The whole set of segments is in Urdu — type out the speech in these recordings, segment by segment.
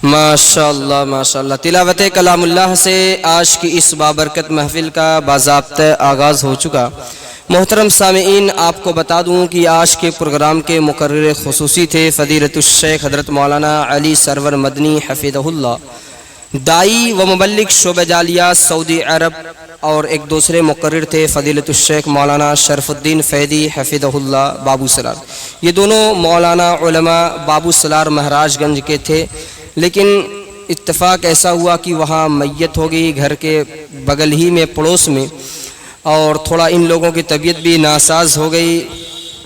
ماشاءاللہ ماشاءاللہ، تلاوت کلام اللہ سے آج کی اس بابرکت محفل کا باضابطہ آغاز ہو چکا۔ محترم سامعین، آپ کو بتا دوں کہ آج کے پروگرام کے مقرر خصوصی تھے فضیلت الشیخ حضرت مولانا علی سرور مدنی حفظہ اللہ، دائی و مبلغ شعبہ جالیہ سعودی عرب، اور ایک دوسرے مقرر تھے فضیلت الشیخ مولانا شرف الدین فیدی حفظہ اللہ بابو سلار۔ یہ دونوں مولانا علماء بابو سلار مہراج گنج کے تھے، لیکن اتفاق ایسا ہوا کہ وہاں میت ہو گئی گھر کے بغل ہی میں پڑوس میں، اور تھوڑا ان لوگوں کی طبیعت بھی ناساز ہو گئی،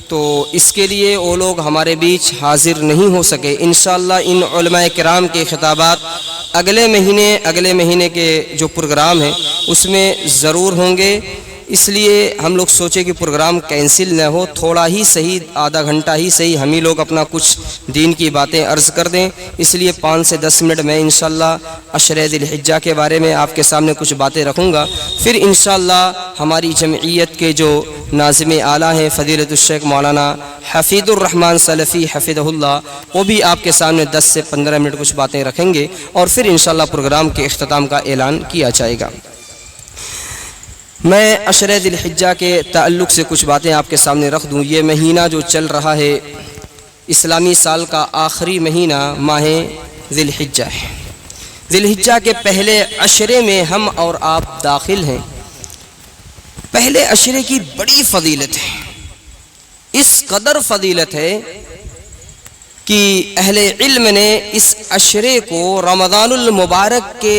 تو اس کے لیے وہ لوگ ہمارے بیچ حاضر نہیں ہو سکے۔ انشاءاللہ ان علماء کرام کے خطابات اگلے مہینے کے جو پروگرام ہیں اس میں ضرور ہوں گے، اس لیے ہم لوگ سوچے کہ پروگرام کینسل نہ ہو، تھوڑا ہی صحیح آدھا گھنٹہ ہی صحیح ہم ہی لوگ اپنا کچھ دین کی باتیں عرض کر دیں۔ اس لیے 5 سے 10 منٹ میں انشاءاللہ عشرہ ذی الحجہ کے بارے میں آپ کے سامنے کچھ باتیں رکھوں گا، پھر انشاءاللہ ہماری جمعیت کے جو ناظم اعلیٰ ہیں فضیلت الشیخ مولانا حفیظ الرحمن سلفی حفظہ اللہ، وہ بھی آپ کے سامنے 10 سے 15 منٹ کچھ باتیں رکھیں گے، اور پھر انشاءاللہ پروگرام کے اختتام کا اعلان کیا جائے گا۔ میں عشرہ ذی الحجہ کے تعلق سے کچھ باتیں آپ کے سامنے رکھ دوں۔ یہ مہینہ جو چل رہا ہے اسلامی سال کا آخری مہینہ ماہ ذی الحجہ ہے۔ ذی الحجہ کے پہلے عشرے میں ہم اور آپ داخل ہیں۔ پہلے عشرے کی بڑی فضیلت ہے، اس قدر فضیلت ہے کہ اہل علم نے اس عشرے کو رمضان المبارک کے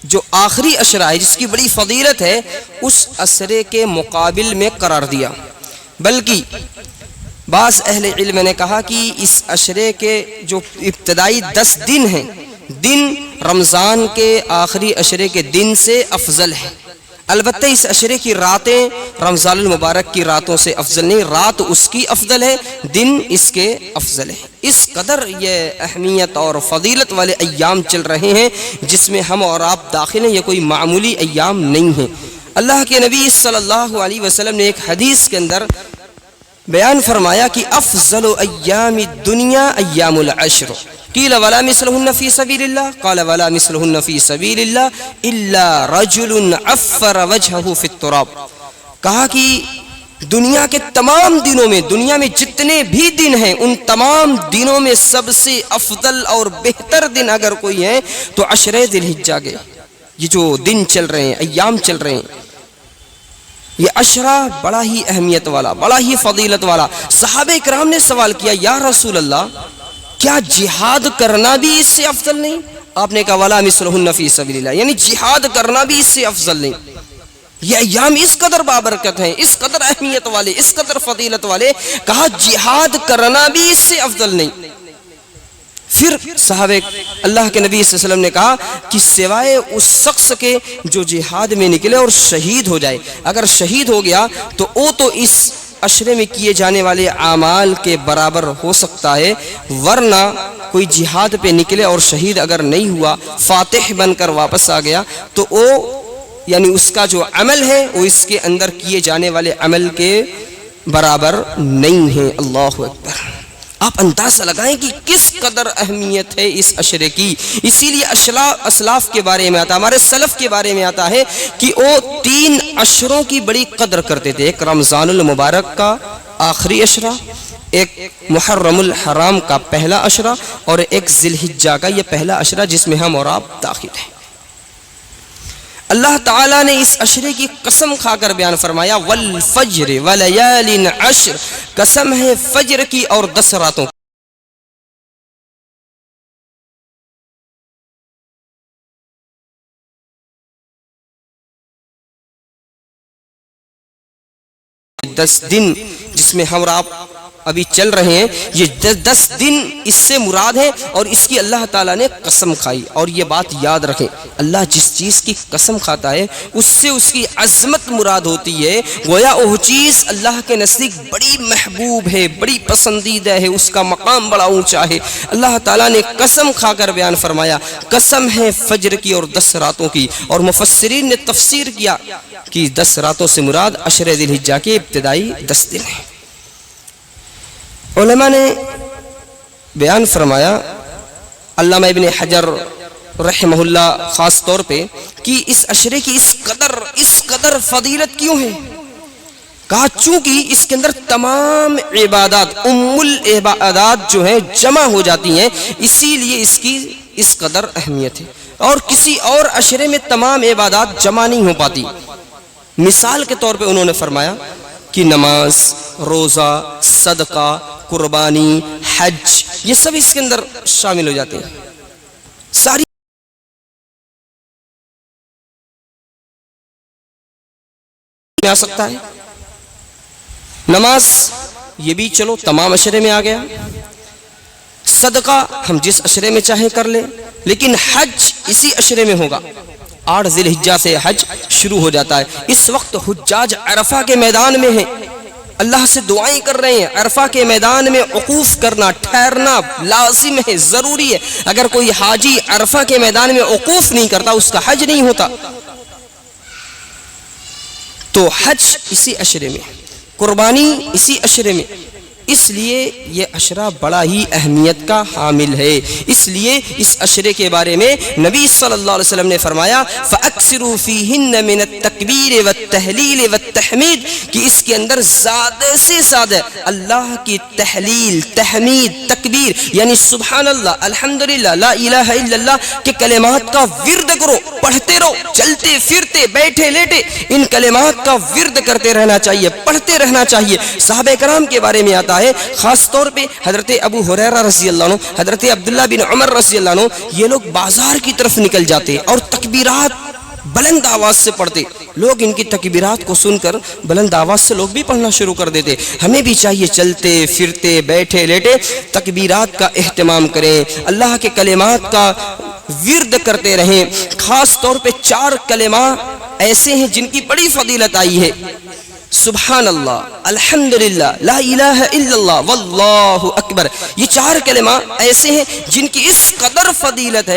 جو آخری عشرہ ہے جس کی بڑی فضیلت ہے اس عشرے کے مقابل میں قرار دیا، بلکہ بعض اہل علم نے کہا کہ اس عشرے کے جو ابتدائی 10 دن ہیں، دن رمضان کے آخری عشرے کے دن سے افضل ہے۔ البتہ اس عشرے کی راتیں رمضان المبارک کی راتوں سے افضل نہیں، رات اس کی افضل ہے، دن اس کے افضل ہے۔ اس قدر یہ اہمیت اور فضیلت والے ایام چل رہے ہیں جس میں ہم اور آپ داخل ہیں، یہ کوئی معمولی ایام نہیں ہیں۔ اللہ کے نبی صلی اللہ علیہ وسلم نے ایک حدیث کے اندر بیان فرمایا کہ افضل ایام الدنیا ایام العشر، قیل ولا مثلهن فی سبیل اللہ، قال ولا مثلهن فی سبیل اللہ الا رجل عفر وجهه فی التراب۔ کہا کہ دنیا کے تمام دنوں میں، دنیا میں جتنے بھی دن ہیں ان تمام دنوں میں سب سے افضل اور بہتر دن اگر کوئی ہے تو عشرہ ذی الحجہ کے یہ جو دن چل رہے ہیں، ایام چل رہے ہیں، یہ عشرہ بڑا ہی اہمیت والا، بڑا ہی فضیلت والا۔ صحابہ کرام نے سوال کیا، یا رسول اللہ کیا جہاد کرنا بھی اس سے افضل نہیں؟ آپ نے کہا ولا مثلهن فی سبیل اللہ، یعنی جہاد کرنا بھی اس سے افضل نہیں۔ یہ ایام اس قدر بابرکت ہیں، اس قدر اہمیت والے، اس قدر فضیلت والے، کہا جہاد کرنا بھی اس سے افضل نہیں۔ پھر صحابہ اللہ کے نبی صلی اللہ علیہ وسلم نے کہا کہ سوائے اس شخص کے جو جہاد میں نکلے اور شہید ہو جائے، اگر شہید ہو گیا تو وہ تو اس عشرے میں کیے جانے والے اعمال کے برابر ہو سکتا ہے، ورنہ کوئی جہاد پہ نکلے اور شہید اگر نہیں ہوا، فاتح بن کر واپس آ گیا تو وہ یعنی اس کا جو عمل ہے وہ اس کے اندر کیے جانے والے عمل کے برابر نہیں ہے۔ اللہ اکبر۔ آپ اندازہ لگائیں کہ کس قدر اہمیت ہے اس عشرے کی۔ اسی لیے اسلاف کے بارے میں آتا، ہمارے سلف کے بارے میں آتا ہے کہ وہ 3 عشروں کی بڑی قدر کرتے تھے، ایک رمضان المبارک کا آخری عشرہ، ایک محرم الحرام کا پہلا عشرہ، اور ایک ذی الحجہ کا یہ پہلا عشرہ جس میں ہم اور آپ داخل ہیں۔ اللہ تعالیٰ نے اس عشرے کی قسم کھا کر بیان فرمایا والفجر ولیال عشر، قسم ہے فجر کی اور 10 راتوں کی۔ 10 دن جس میں ہم اور آپ ابھی چل رہے ہیں، یہ 10 دن اس سے مراد ہے، اور اس کی اللہ تعالیٰ نے قسم کھائی۔ اور یہ بات یاد رکھیں، اللہ جس چیز کی قسم کھاتا ہے اس سے اس کی عظمت مراد ہوتی ہے، گویا وہ چیز اللہ کے نزدیک بڑی محبوب ہے، بڑی پسندیدہ ہے، اس کا مقام بڑا اونچا ہے۔ اللہ تعالیٰ نے قسم کھا کر بیان فرمایا قسم ہے فجر کی اور 10 راتوں کی، اور مفسرین نے تفسیر کیا کہ 10 راتوں سے مراد عشرہ ذی الحجہ کے ابتدائی 10 دن ہیں۔ علماء نے بیان فرمایا علامہ ابن حجر رحمہ اللہ خاص طور پہ کہ اس عشرے کی اس قدر فضیلت کیوں ہے؟ کہا چونکہ اس کے اندر تمام عبادات ام العبادات جو ہیں جمع ہو جاتی ہیں، اسی لیے اس کی اس قدر اہمیت ہے، اور کسی اور عشرے میں تمام عبادات جمع نہیں ہو پاتی۔ مثال کے طور پہ انہوں نے فرمایا کہ نماز، روزہ، صدقہ، قربانی، حج، یہ سب اس کے اندر شامل ہو جاتے ہیں۔ ساری میں آ سکتا ہے، نماز یہ بھی چلو تمام عشرے میں آ گیا، صدقہ ہم جس عشرے میں چاہے کر لیں، لیکن حج اسی عشرے میں ہوگا۔ 8 ذی الحجہ سے حج شروع ہو جاتا ہے۔ اس وقت حجاج عرفہ کے میدان میں ہیں، اللہ سے دعائیں کر رہے ہیں۔ عرفہ کے میدان میں وقوف کرنا، ٹھہرنا لازم ہے، ضروری ہے۔ اگر کوئی حاجی عرفہ کے میدان میں وقوف نہیں کرتا اس کا حج نہیں ہوتا۔ تو حج اسی عشرے میں، قربانی اسی عشرے میں، اس لیے یہ عشرہ بڑا ہی اہمیت کا حامل ہے۔ اس لیے اس عشرے کے بارے میں نبی صلی اللہ علیہ وسلم نے فرمایا فَأَكْثِرُوا فِيهِنَّ مِنَ التَّكْبِيرِ وَالتَّهْلِيلِ وَالتَّحْمِيدِ، کہ اس کے اندر زیادہ سے زیادہ اللہ کی تحلیل، تحمید، تکبیر یعنی سبحان اللہ، الحمدللہ، لا الہ الا اللہ کے کلمات کا ورد کرو، پڑھتے رہو، چلتے پھرتے بیٹھے لیٹے ان کلمات کا ورد کرتے رہنا چاہیے، پڑھتے رہنا چاہیے۔ صحابہ کرام کے بارے میں آتا ہے، خاص طور پہ حضرت ابو ہریرہ رضی اللہ عنہ، حضرت عبداللہ بن عمر رضی اللہ عنہ، یہ لوگ بازار کی طرف نکل جاتے اور تکبیرات بلند آواز سے پڑھتے۔ لوگ ان کی تکبیرات کو سن کر بلند آواز سے لوگ بھی پڑھنا شروع کر دیتے۔ ہمیں بھی چاہیے چلتے پھرتے بیٹھے لیٹے تکبیرات کا اہتمام کریں، اللہ کے کلمات کا ورد کرتے رہیں۔ خاص طور پہ 4 کلمہ ایسے ہیں جن کی بڑی فضیلت آئی ہے، سبحان اللہ، الحمدللہ، لا الہ الا اللہ، واللہ اکبر۔ یہ 4 کلمہ ایسے ہیں جن کی اس قدر فضیلت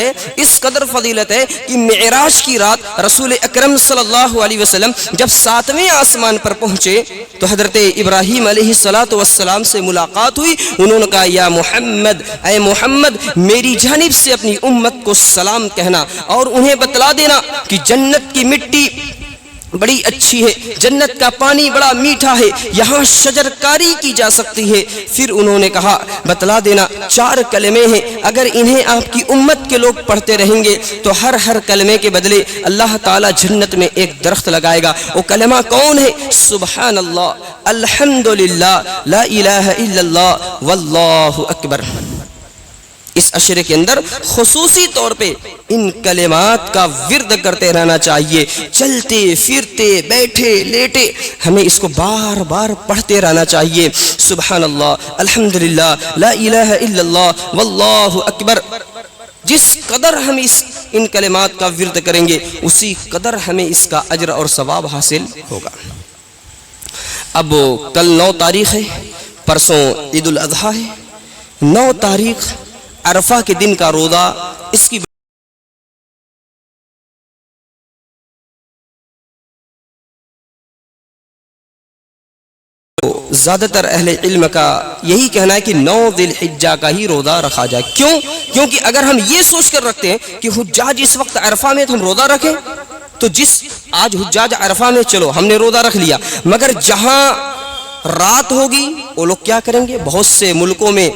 ہے کہ معراج کی رات رسول اکرم صلی اللہ علیہ وسلم جب 7ویں آسمان پر پہنچے تو حضرت ابراہیم علیہ السلام سے ملاقات ہوئی۔ انہوں نے کہا یا محمد، اے محمد میری جانب سے اپنی امت کو سلام کہنا اور انہیں بتلا دینا کہ جنت کی مٹی بڑی اچھی ہے، جنت کا پانی بڑا میٹھا ہے، یہاں شجر کاری کی جا سکتی ہے۔ پھر انہوں نے کہا بتلا دینا 4 کلمے ہیں، اگر انہیں آپ کی امت کے لوگ پڑھتے رہیں گے تو ہر کلمے کے بدلے اللہ تعالی جنت میں ایک درخت لگائے گا۔ وہ کلمہ کون ہے؟ سبحان اللہ، الحمدللہ، لا الہ الا اللہ، واللہ اکبر۔ اس عشرے کے اندر خصوصی طور پہ ان کلمات کا ورد کرتے رہنا چاہیے، چلتے پھرتے بیٹھے لیٹے ہمیں اس کو بار بار پڑھتے رہنا چاہیے۔ سبحان اللہ، الحمدللہ، لا الہ الا اللہ، واللہ اکبر۔ جس قدر ہم ان کلمات کا ورد کریں گے اسی قدر ہمیں اس کا اجر اور ثواب حاصل ہوگا۔ اب کل 9 تاریخ ہے، پرسوں عید الاضحیٰ ہے۔ 9 تاریخ عرفہ کے دن کا روزہ، اس کی زیادہ تر اہل علم کا یہی کہنا ہے کہ 9 ذی الحجہ کا ہی روزہ رکھا جائے۔ کیونکہ اگر ہم یہ سوچ کر رکھتے ہیں کہ حجاج اس وقت عرفہ میں تو ہم روزہ رکھیں، تو آج حجاج عرفہ میں چلو ہم نے روزہ رکھ لیا، مگر جہاں رات ہوگی وہ لوگ کیا کریں گے؟ بہت سے ملکوں میں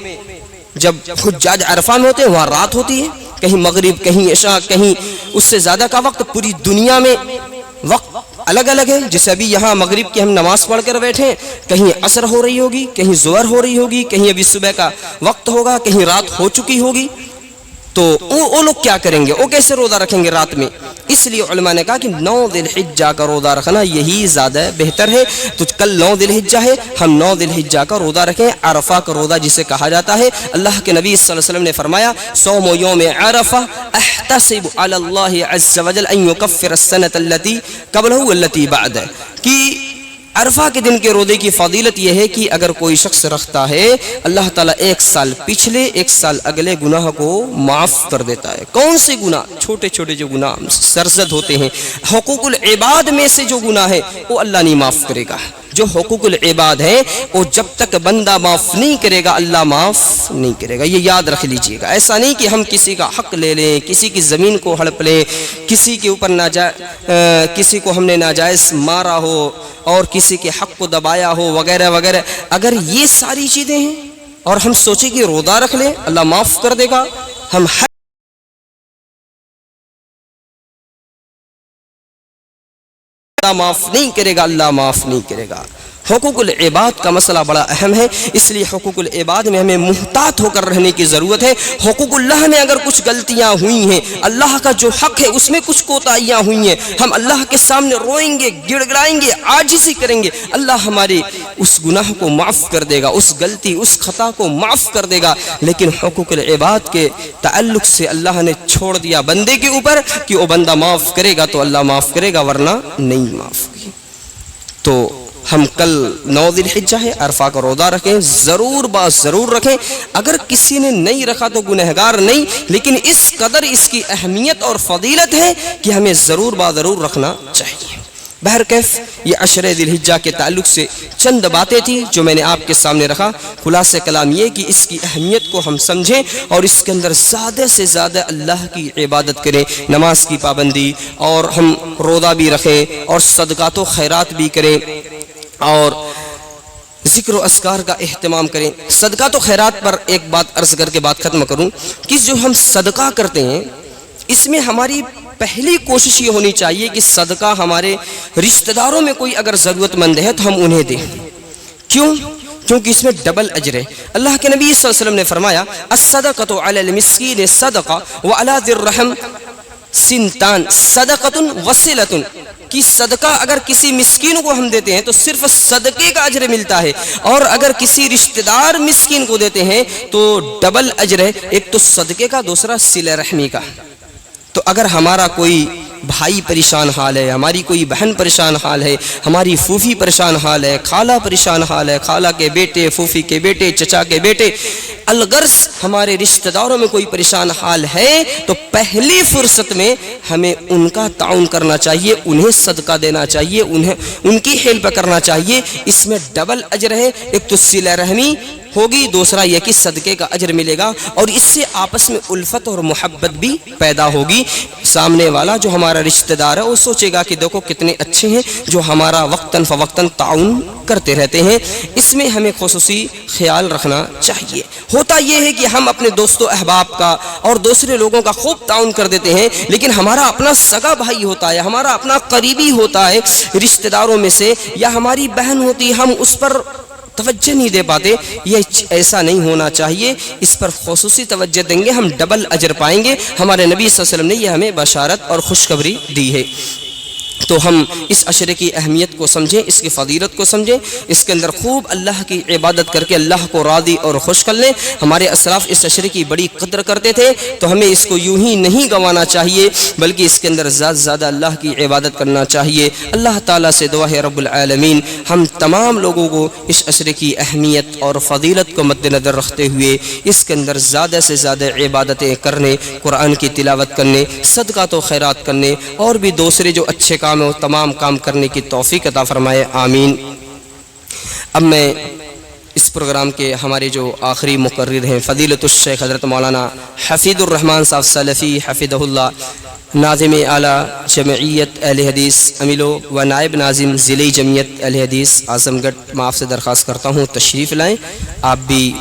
جب حجاج عرفہ میں ہوتے ہیں وہاں رات ہوتی ہے، کہیں مغرب، کہیں عشاء، کہیں اس سے زیادہ کا وقت۔ پوری دنیا میں وقت الگ الگ ہے، جیسے ابھی یہاں مغرب کی ہم نماز پڑھ کر بیٹھے ہیں، کہیں عصر ہو رہی ہوگی، کہیں ظہر ہو رہی ہوگی، کہیں ابھی صبح کا وقت ہوگا، کہیں رات ہو چکی ہوگی۔ تو وہ لوگ کیا کریں گے؟ وہ کیسے روزہ رکھیں گے رات میں؟ اس لیے علماء نے کہا کہ 9 ذی الحجہ کا روزہ رکھنا یہی زیادہ بہتر ہے۔ تو کل 9 ذی الحجہ ہے، ہم 9 ذی الحجہ کا روزہ رکھیں، عرفہ کا روزہ جسے کہا جاتا ہے۔ اللہ کے نبی صلی اللہ علیہ وسلم نے فرمایا صوم یوم عرفہ احتسب علی اللہ عز وجل ان یکفر السنة التي قبلہ والتي بعدہ، کہ عرفہ کے دن کے روزے کی فضیلت یہ ہے کہ اگر کوئی شخص رکھتا ہے اللہ تعالیٰ 1 سال پچھلے 1 سال اگلے گناہ کو معاف کر دیتا ہے۔ کون سے گناہ؟ چھوٹے چھوٹے جو گناہ سرزد ہوتے ہیں، حقوق العباد میں سے جو گناہ ہے وہ اللہ نہیں معاف کرے گا۔ جو حقوق العباد ہیں وہ جب تک بندہ معاف نہیں کرے گا اللہ معاف نہیں کرے گا. یہ یاد رکھ لیجئے گا. ایسا نہیں کہ ہم کسی کا حق لے لیں, کسی کی زمین کو ہڑپ لیں, کسی کے اوپر کسی کو ہم نے ناجائز مارا ہو اور کسی کے حق کو دبایا ہو وغیرہ وغیرہ. اگر یہ ساری چیزیں ہیں اور ہم سوچیں کہ روزہ رکھ لیں اللہ معاف کر دے گا, ہم معاف نہیں کرے گا, اللہ معاف نہیں کرے گا. حقوق العباد کا مسئلہ بڑا اہم ہے, اس لیے حقوق العباد میں ہمیں محتاط ہو کر رہنے کی ضرورت ہے. حقوق اللہ میں اگر کچھ غلطیاں ہوئی ہیں, اللہ کا جو حق ہے اس میں کچھ کوتاہیاں ہوئی ہیں, ہم اللہ کے سامنے روئیں گے, گڑ گڑائیں گے, عاجزی کریں گے, اللہ ہمارے اس گناہ کو معاف کر دے گا, اس غلطی اس خطا کو معاف کر دے گا. لیکن حقوق العباد کے تعلق سے اللہ نے چھوڑ دیا بندے کے اوپر کہ وہ بندہ معاف کرے گا تو اللہ معاف کرے گا ورنہ نہیں معاف کی. تو ہم کل 9 ذی الحجہ ہے, عرفہ کا روزہ رکھیں, ضرور ضرور رکھیں. اگر کسی نے نہیں رکھا تو گنہگار نہیں, لیکن اس قدر اس کی اہمیت اور فضیلت ہے کہ ہمیں ضرور ضرور رکھنا چاہیے. بہرکیف یہ عشرہ ذی الحجہ کے تعلق سے چند باتیں تھیں جو میں نے آپ کے سامنے رکھا. خلاصہ کلام یہ کہ اس کی اہمیت کو ہم سمجھیں اور اس کے اندر زیادہ سے زیادہ اللہ کی عبادت کریں, نماز کی پابندی, اور ہم روزہ بھی رکھیں اور صدقات و خیرات بھی کریں اور ذکر و اذکار کا اہتمام کریں. صدقات و خیرات پر ایک بات عرض کر کے بات ختم کروں کہ جو ہم صدقہ کرتے ہیں اس میں ہماری پہلی کوشش یہ ہونی چاہیے کہ صدقہ ہمارے رشتہ داروں میں کوئی اگر ضرورت مند ہے تو ہم انہیں دیں. کیوں؟ کیونکہ اس میں ڈبل اجر ہے. اللہ کے نبی صلی اللہ علیہ وسلم نے فرمایا الصدقۃ علی المسکین صدقہ وعلی ذی الرحم سنتان صدقۃ وصلۃ, کہ صدقہ اگر کسی مسکین کو ہم دیتے ہیں تو صرف صدقے کا اجر ملتا ہے, اور اگر کسی رشتہ دار مسکین کو دیتے ہیں تو ڈبل اجر ہے, ایک تو صدقے کا, دوسرا صلہ رحمی کا. تو اگر ہمارا کوئی بھائی پریشان حال ہے, ہماری کوئی بہن پریشان حال ہے, ہماری پھوپھی پریشان حال ہے, خالہ پریشان حال ہے, خالہ کے بیٹے, پھوپھی کے بیٹے, چچا کے بیٹے, الغرض ہمارے رشتہ داروں میں کوئی پریشان حال ہے, تو پہلی فرصت میں ہمیں ان کا تعاون کرنا چاہیے, انہیں صدقہ دینا چاہیے, ان کی ہیلپ کرنا چاہیے. اس میں ڈبل اجر ہے, ایک تو صلہ رحمی ہوگی, دوسرا یہ کہ صدقے کا اجر ملے گا, اور اس سے آپس میں الفت اور محبت بھی پیدا ہوگی. سامنے والا جو ہمارا رشتہ دار ہے وہ سوچے گا کہ دیکھو کتنے اچھے ہیں جو ہمارا وقتاً فوقتاً تعاون کرتے رہتے ہیں. اس میں ہمیں خصوصی خیال رکھنا چاہیے. ہوتا یہ ہے کہ ہم اپنے دوست و احباب کا اور دوسرے لوگوں کا خوب تعاون کر دیتے ہیں, لیکن ہمارا اپنا سگا بھائی ہوتا ہے, ہمارا اپنا قریبی ہوتا ہے رشتہ داروں میں سے, یا ہماری بہن ہوتی ہے, ہم اس پر توجہ نہیں دے پاتے. یہ ایسا نہیں ہونا چاہیے, اس پر خصوصی توجہ دیں گے ہم ڈبل اجر پائیں گے. ہمارے نبی صلی اللہ علیہ وسلم نے یہ ہمیں بشارت اور خوشخبری دی ہے. تو ہم اس عشرے کی اہمیت کو سمجھیں, اس کی فضیلت کو سمجھیں, اس کے اندر خوب اللہ کی عبادت کر کے اللہ کو راضی اور خوش کر لیں. ہمارے اسلاف اس عشرے کی بڑی قدر کرتے تھے, تو ہمیں اس کو یوں ہی نہیں گنوانا چاہیے, بلکہ اس کے اندر زیادہ اللہ کی عبادت کرنا چاہیے. اللہ تعالیٰ سے دعا ہے رب العالمین ہم تمام لوگوں کو اس عشرے کی اہمیت اور فضیلت کو مد نظر رکھتے ہوئے اس کے اندر زیادہ سے زیادہ عبادتیں کرنے, قرآن کی تلاوت کرنے, صدقات و خیرات کرنے, اور بھی دوسرے جو اچھے کام ہیں وہ تمام کام کرنے کی توفیق عطا فرمائے, آمین. اب میں اس پروگرام کے ہمارے جو آخری مقرر ہیں فضیلت الشیخ حضرت مولانا حفیظ الرحمن صاحب سلفی حفظہ اللہ, ناظم اعلیٰ جمعیت اہل حدیث امیلو و نائب ناظم ضلعی جمعیت اہل حدیث اعظم گڑھ, میں آپ سے درخواست کرتا ہوں تشریف لائیں. آپ بھی